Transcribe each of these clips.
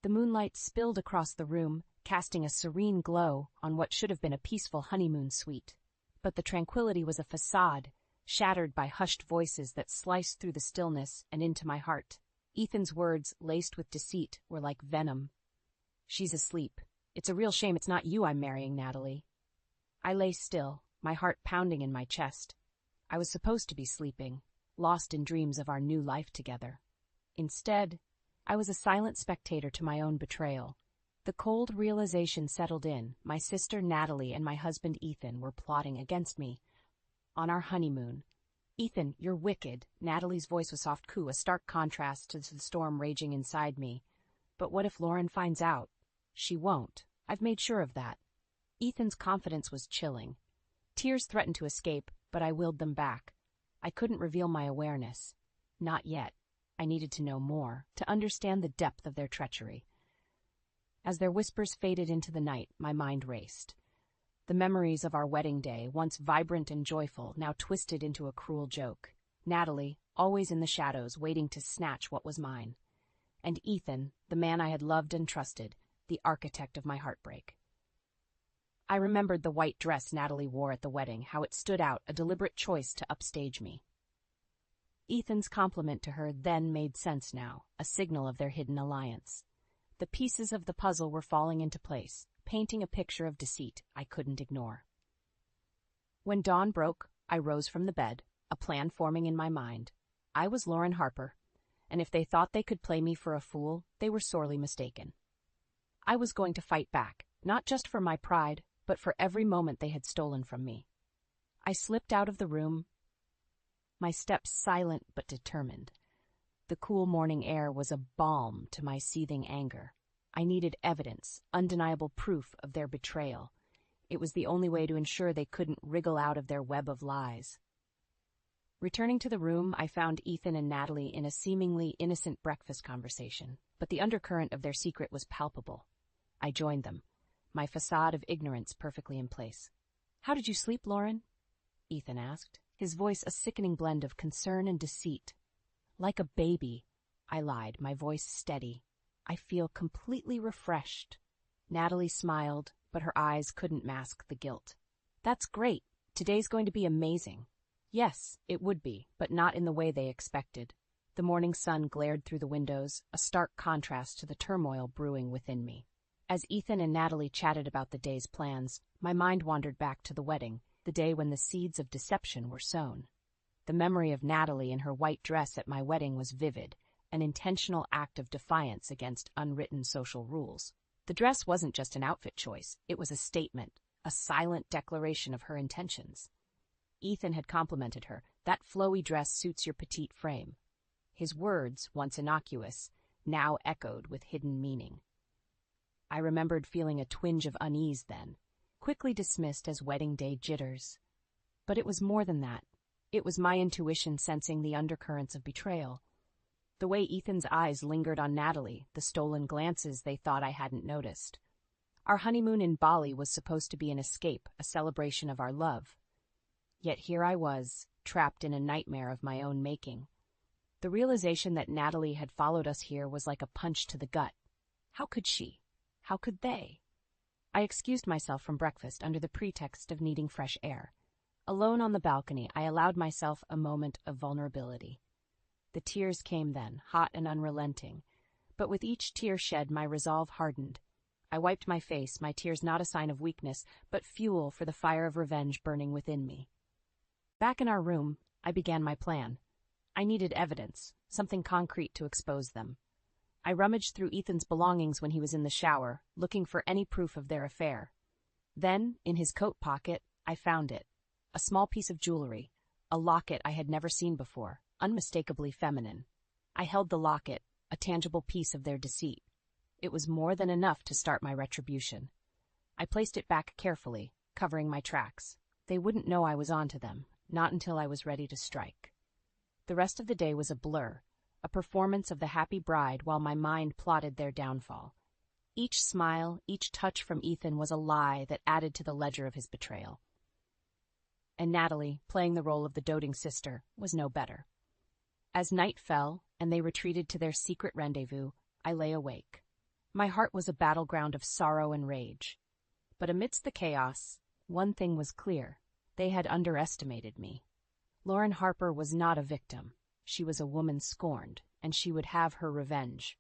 The moonlight spilled across the room, casting a serene glow on what should have been a peaceful honeymoon suite. But the tranquility was a facade, shattered by hushed voices that sliced through the stillness and into my heart. Ethan's words, laced with deceit, were like venom. "She's asleep. It's a real shame it's not you I'm marrying, Natalie." I lay still, my heart pounding in my chest. I was supposed to be sleeping, lost in dreams of our new life together. Instead, I was a silent spectator to my own betrayal. The cold realization settled in. My sister Natalie and my husband Ethan were plotting against me. On our honeymoon. "Ethan, you're wicked." Natalie's voice was soft coo, a stark contrast to the storm raging inside me. "But what if Lauren finds out?" "She won't. I've made sure of that." Ethan's confidence was chilling. Tears threatened to escape, but I willed them back. I couldn't reveal my awareness. Not yet. I needed to know more, to understand the depth of their treachery. As their whispers faded into the night, my mind raced. The memories of our wedding day, once vibrant and joyful, now twisted into a cruel joke. Natalie, always in the shadows, waiting to snatch what was mine. And Ethan, the man I had loved and trusted, the architect of my heartbreak. I remembered the white dress Natalie wore at the wedding, how it stood out, a deliberate choice to upstage me. Ethan's compliment to her then made sense now, a signal of their hidden alliance. The pieces of the puzzle were falling into place, painting a picture of deceit I couldn't ignore. When dawn broke, I rose from the bed, a plan forming in my mind. I was Lauren Harper, and if they thought they could play me for a fool, they were sorely mistaken. I was going to fight back, not just for my pride, but for every moment they had stolen from me. I slipped out of the room, my steps silent but determined. The cool morning air was a balm to my seething anger. I needed evidence, undeniable proof of their betrayal. It was the only way to ensure they couldn't wriggle out of their web of lies. Returning to the room, I found Ethan and Natalie in a seemingly innocent breakfast conversation, but the undercurrent of their secret was palpable. I joined them, my facade of ignorance perfectly in place. "How did you sleep, Lauren?" Ethan asked, his voice a sickening blend of concern and deceit. "Like a baby," I lied, my voice steady. "I feel completely refreshed." Natalie smiled, but her eyes couldn't mask the guilt. "That's great. Today's going to be amazing." Yes, it would be, but not in the way they expected. The morning sun glared through the windows, a stark contrast to the turmoil brewing within me. As Ethan and Natalie chatted about the day's plans, my mind wandered back to the wedding, the day when the seeds of deception were sown. The memory of Natalie in her white dress at my wedding was vivid, an intentional act of defiance against unwritten social rules. The dress wasn't just an outfit choice, it was a statement, a silent declaration of her intentions. Ethan had complimented her, "That flowy dress suits your petite frame." His words, once innocuous, now echoed with hidden meaning. I remembered feeling a twinge of unease then, quickly dismissed as wedding day jitters. But it was more than that. It was my intuition sensing the undercurrents of betrayal. The way Ethan's eyes lingered on Natalie, the stolen glances they thought I hadn't noticed. Our honeymoon in Bali was supposed to be an escape, a celebration of our love. Yet here I was, trapped in a nightmare of my own making. The realization that Natalie had followed us here was like a punch to the gut. How could she? How could they? I excused myself from breakfast under the pretext of needing fresh air. Alone on the balcony, I allowed myself a moment of vulnerability. The tears came then, hot and unrelenting, but with each tear shed my resolve hardened. I wiped my face, my tears not a sign of weakness, but fuel for the fire of revenge burning within me. Back in our room, I began my plan. I needed evidence, something concrete to expose them. I rummaged through Ethan's belongings when he was in the shower, looking for any proof of their affair. Then, in his coat pocket, I found it. A small piece of jewelry, a locket I had never seen before, unmistakably feminine. I held the locket, a tangible piece of their deceit. It was more than enough to start my retribution. I placed it back carefully, covering my tracks. They wouldn't know I was onto them, not until I was ready to strike. The rest of the day was a blur, a performance of the happy bride while my mind plotted their downfall. Each smile, each touch from Ethan was a lie that added to the ledger of his betrayal. And Natalie, playing the role of the doting sister, was no better. As night fell and they retreated to their secret rendezvous, I lay awake. My heart was a battleground of sorrow and rage. But amidst the chaos, one thing was clear. They had underestimated me. Lauren Harper was not a victim. She was a woman scorned, and she would have her revenge.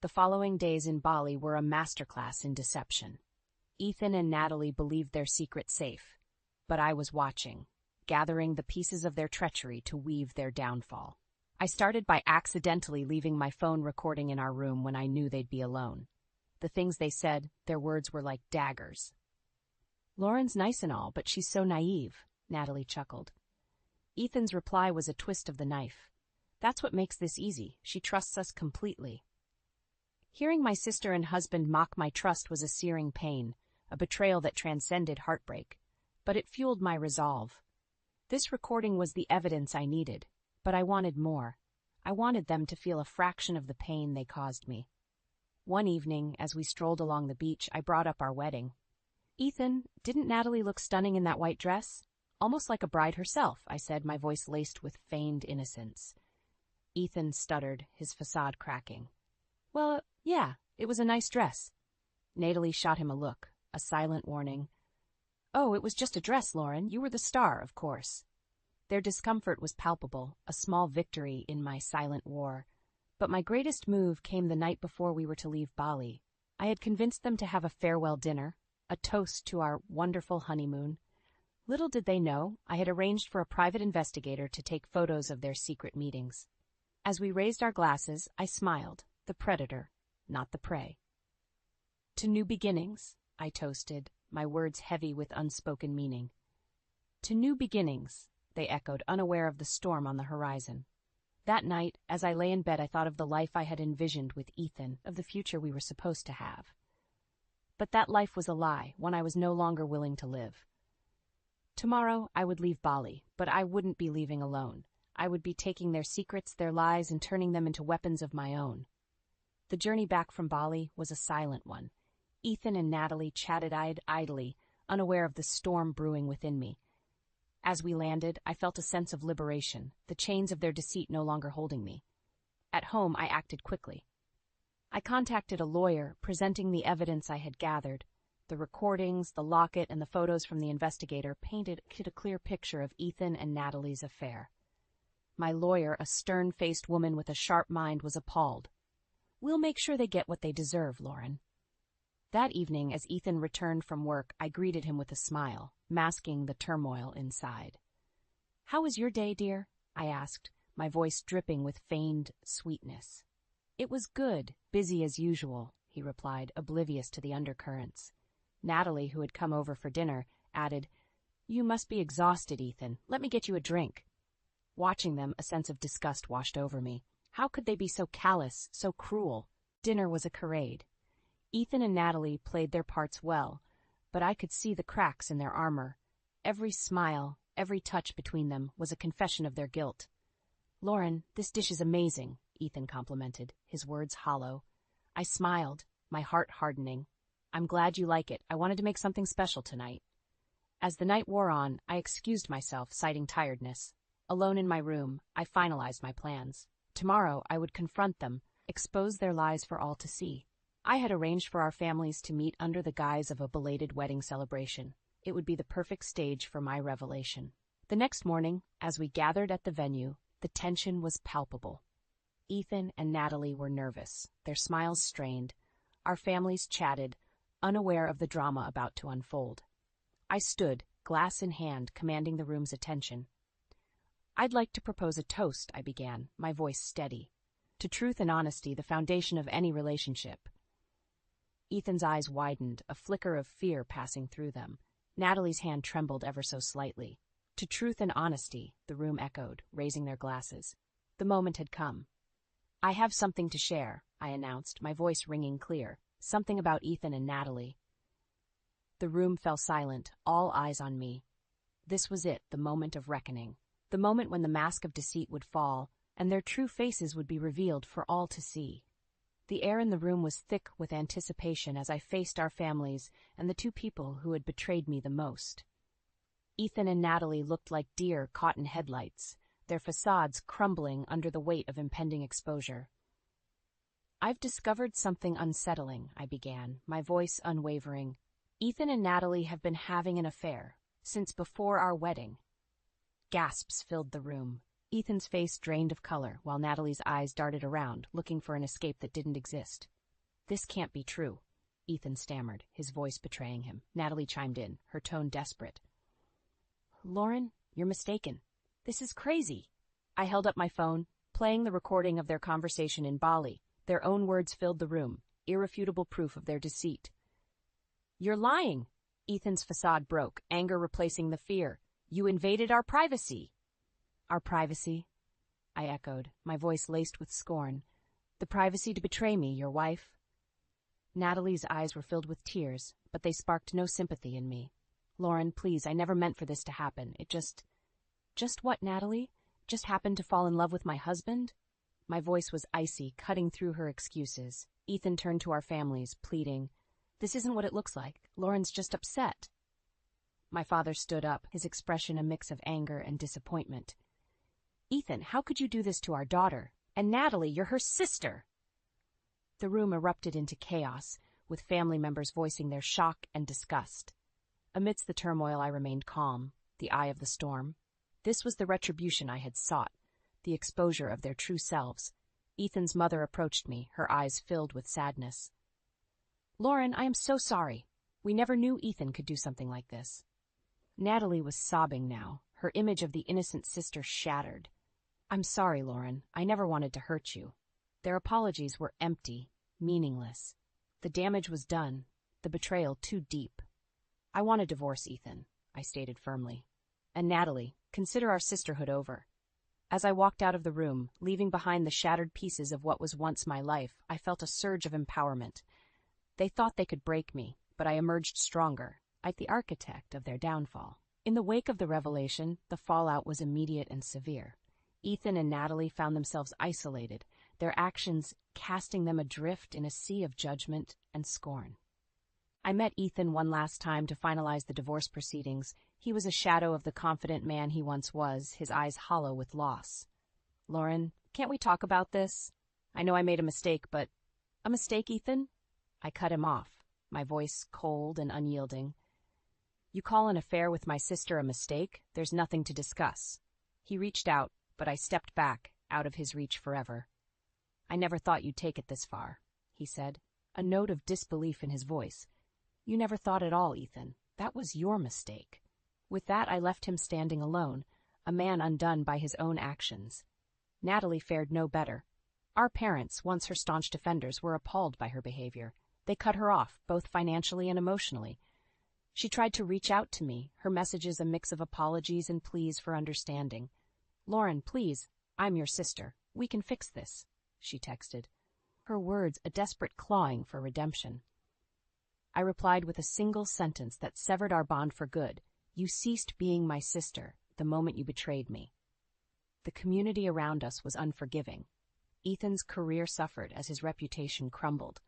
The following days in Bali were a masterclass in deception. Ethan and Natalie believed their secret safe, but I was watching, gathering the pieces of their treachery to weave their downfall. I started by accidentally leaving my phone recording in our room when I knew they'd be alone. The things they said, their words were like daggers. "Lauren's nice and all, but she's so naive," Natalie chuckled. Ethan's reply was a twist of the knife. "That's what makes this easy. She trusts us completely." Hearing my sister and husband mock my trust was a searing pain, a betrayal that transcended heartbreak. But it fueled my resolve. This recording was the evidence I needed, but I wanted more. I wanted them to feel a fraction of the pain they caused me. One evening, as we strolled along the beach, I brought up our wedding. "Ethan, didn't Natalie look stunning in that white dress? Almost like a bride herself," I said, my voice laced with feigned innocence. Ethan stuttered, his facade cracking. "Well, yeah, it was a nice dress." Natalie shot him a look, a silent warning. "Oh, it was just a dress, Lauren. You were the star, of course." Their discomfort was palpable, a small victory in my silent war. But my greatest move came the night before we were to leave Bali. I had convinced them to have a farewell dinner, a toast to our wonderful honeymoon. Little did they know, I had arranged for a private investigator to take photos of their secret meetings. As we raised our glasses, I smiled, the predator, not the prey. "To new beginnings," I toasted, my words heavy with unspoken meaning. "To new beginnings," they echoed, unaware of the storm on the horizon. That night, as I lay in bed, I thought of the life I had envisioned with Ethan, of the future we were supposed to have. But that life was a lie, one I was no longer willing to live. Tomorrow, I would leave Bali, but I wouldn't be leaving alone. I would be taking their secrets, their lies, and turning them into weapons of my own. The journey back from Bali was a silent one. Ethan and Natalie chatted idly, unaware of the storm brewing within me. As we landed, I felt a sense of liberation, the chains of their deceit no longer holding me. At home, I acted quickly. I contacted a lawyer, presenting the evidence I had gathered. The recordings, the locket, and the photos from the investigator painted a clear picture of Ethan and Natalie's affair. My lawyer, a stern-faced woman with a sharp mind, was appalled. "We'll make sure they get what they deserve, Lauren." That evening, as Ethan returned from work, I greeted him with a smile, masking the turmoil inside. "How was your day, dear?" I asked, my voice dripping with feigned sweetness. "It was good, busy as usual," he replied, oblivious to the undercurrents. Natalie, who had come over for dinner, added, "You must be exhausted, Ethan. Let me get you a drink." Watching them, a sense of disgust washed over me. How could they be so callous, so cruel? Dinner was a charade. Ethan and Natalie played their parts well, but I could see the cracks in their armor. Every smile, every touch between them was a confession of their guilt. "Lauren, this dish is amazing," Ethan complimented, his words hollow. I smiled, my heart hardening. "I'm glad you like it. I wanted to make something special tonight." As the night wore on, I excused myself, citing tiredness. Alone in my room, I finalized my plans. Tomorrow, I would confront them, expose their lies for all to see. I had arranged for our families to meet under the guise of a belated wedding celebration. It would be the perfect stage for my revelation. The next morning, as we gathered at the venue, the tension was palpable. Ethan and Natalie were nervous, their smiles strained. Our families chatted, unaware of the drama about to unfold. I stood, glass in hand, commanding the room's attention. "I'd like to propose a toast," I began, my voice steady. "To truth and honesty, the foundation of any relationship." Ethan's eyes widened, a flicker of fear passing through them. Natalie's hand trembled ever so slightly. "To truth and honesty," the room echoed, raising their glasses. The moment had come. "I have something to share," I announced, my voice ringing clear. "Something about Ethan and Natalie." The room fell silent, all eyes on me. This was it, the moment of reckoning. The moment when the mask of deceit would fall, and their true faces would be revealed for all to see. The air in the room was thick with anticipation as I faced our families and the two people who had betrayed me the most. Ethan and Natalie looked like deer caught in headlights, their facades crumbling under the weight of impending exposure. I've discovered something unsettling, I began, my voice unwavering. Ethan and Natalie have been having an affair since before our wedding. Gasps filled the room. Ethan's face drained of color, while Natalie's eyes darted around, looking for an escape that didn't exist. This can't be true, Ethan stammered, his voice betraying him. Natalie chimed in, her tone desperate. Lauren, you're mistaken. This is crazy. I held up my phone, playing the recording of their conversation in Bali. Their own words filled the room, irrefutable proof of their deceit. You're lying. Ethan's facade broke, anger replacing the fear. You invaded our privacy. Our privacy? I echoed, my voice laced with scorn. The privacy to betray me, your wife? Natalie's eyes were filled with tears, but they sparked no sympathy in me. Lauren, please, I never meant for this to happen. It just... Just what, Natalie? Just happened to fall in love with my husband? My voice was icy, cutting through her excuses. Ethan turned to our families, pleading, This isn't what it looks like. Lauren's just upset. My father stood up, his expression a mix of anger and disappointment. Ethan, how could you do this to our daughter? And Natalie, you're her sister! The room erupted into chaos, with family members voicing their shock and disgust. Amidst the turmoil, I remained calm, the eye of the storm. This was the retribution I had sought, the exposure of their true selves. Ethan's mother approached me, her eyes filled with sadness. Lauren, I am so sorry. We never knew Ethan could do something like this. Natalie was sobbing now, her image of the innocent sister shattered. I'm sorry, Lauren. I never wanted to hurt you. Their apologies were empty, meaningless. The damage was done, the betrayal too deep. I want a divorce, Ethan, I stated firmly. And Natalie, consider our sisterhood over. As I walked out of the room, leaving behind the shattered pieces of what was once my life, I felt a surge of empowerment. They thought they could break me, but I emerged stronger, like the architect of their downfall. In the wake of the revelation, the fallout was immediate and severe. Ethan and Natalie found themselves isolated, their actions casting them adrift in a sea of judgment and scorn. I met Ethan one last time to finalize the divorce proceedings. He was a shadow of the confident man he once was, his eyes hollow with loss. Lauren, can't we talk about this? I know I made a mistake, but... A mistake, Ethan? I cut him off, my voice cold and unyielding. You call an affair with my sister a mistake? There's nothing to discuss. He reached out, but I stepped back, out of his reach forever. I never thought you'd take it this far, he said, a note of disbelief in his voice. You never thought at all, Ethan. That was your mistake. With that, I left him standing alone, a man undone by his own actions. Natalie fared no better. Our parents, once her staunch defenders, were appalled by her behavior. They cut her off, both financially and emotionally. She tried to reach out to me, her messages a mix of apologies and pleas for understanding. Lauren, please, I'm your sister. We can fix this, she texted. Her words a desperate clawing for redemption. I replied with a single sentence that severed our bond for good. You ceased being my sister the moment you betrayed me. The community around us was unforgiving. Ethan's career suffered as his reputation crumbled.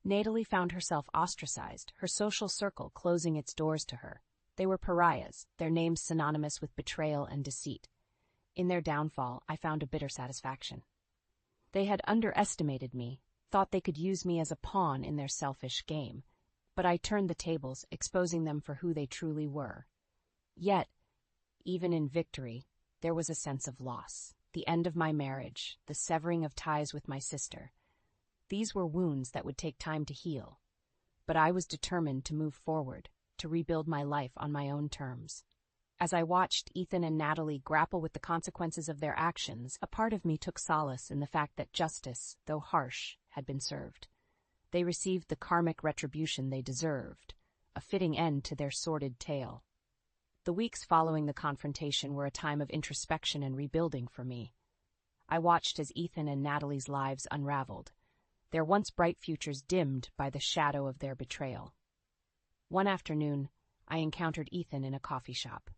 Natalie found herself ostracized, her social circle closing its doors to her. They were pariahs, their names synonymous with betrayal and deceit. In their downfall, I found a bitter satisfaction. They had underestimated me, thought they could use me as a pawn in their selfish game. But I turned the tables, exposing them for who they truly were. Yet, even in victory, there was a sense of loss. The end of my marriage, the severing of ties with my sister. These were wounds that would take time to heal. But I was determined to move forward, to rebuild my life on my own terms. As I watched Ethan and Natalie grapple with the consequences of their actions, a part of me took solace in the fact that justice, though harsh, had been served. They received the karmic retribution they deserved, a fitting end to their sordid tale. The weeks following the confrontation were a time of introspection and rebuilding for me. I watched as Ethan and Natalie's lives unraveled, their once bright futures dimmed by the shadow of their betrayal. One afternoon, I encountered Ethan in a coffee shop.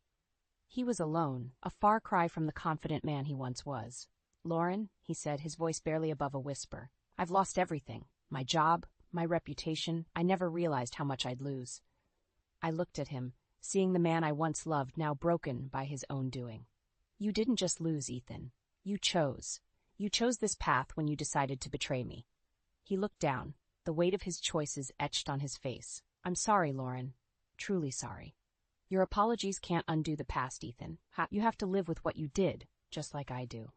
He was alone, a far cry from the confident man he once was. Lauren, he said, his voice barely above a whisper, I've lost everything. My job, my reputation. I never realized how much I'd lose. I looked at him, seeing the man I once loved now broken by his own doing. You didn't just lose, Ethan. You chose. You chose this path when you decided to betray me. He looked down, the weight of his choices etched on his face. I'm sorry, Lauren. Truly sorry. Your apologies can't undo the past, Ethan. You have to live with what you did, just like I do.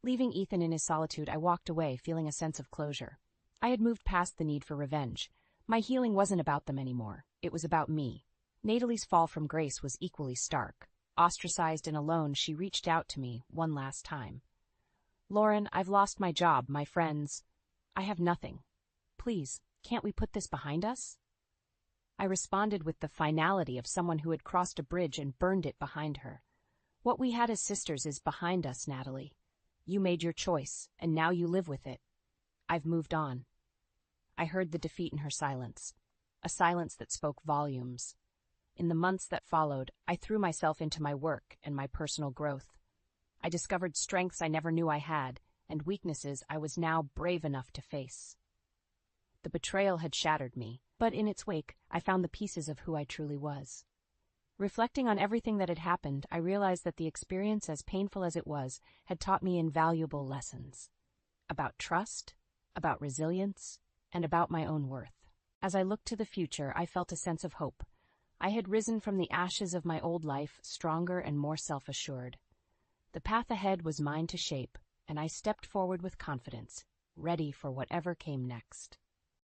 Leaving Ethan in his solitude, I walked away, feeling a sense of closure. I had moved past the need for revenge. My healing wasn't about them anymore. It was about me. Natalie's fall from grace was equally stark. Ostracized and alone, she reached out to me one last time. Lauren, I've lost my job, my friends. I have nothing. Please, can't we put this behind us? I responded with the finality of someone who had crossed a bridge and burned it behind her. What we had as sisters is behind us, Natalie. You made your choice, and now you live with it. I've moved on. I heard the defeat in her silence, a silence that spoke volumes. In the months that followed, I threw myself into my work and my personal growth. I discovered strengths I never knew I had, and weaknesses I was now brave enough to face. The betrayal had shattered me, but in its wake, I found the pieces of who I truly was. Reflecting on everything that had happened, I realized that the experience, as painful as it was, had taught me invaluable lessons. About trust, about resilience, and about my own worth. As I looked to the future, I felt a sense of hope. I had risen from the ashes of my old life, stronger and more self-assured. The path ahead was mine to shape, and I stepped forward with confidence, ready for whatever came next.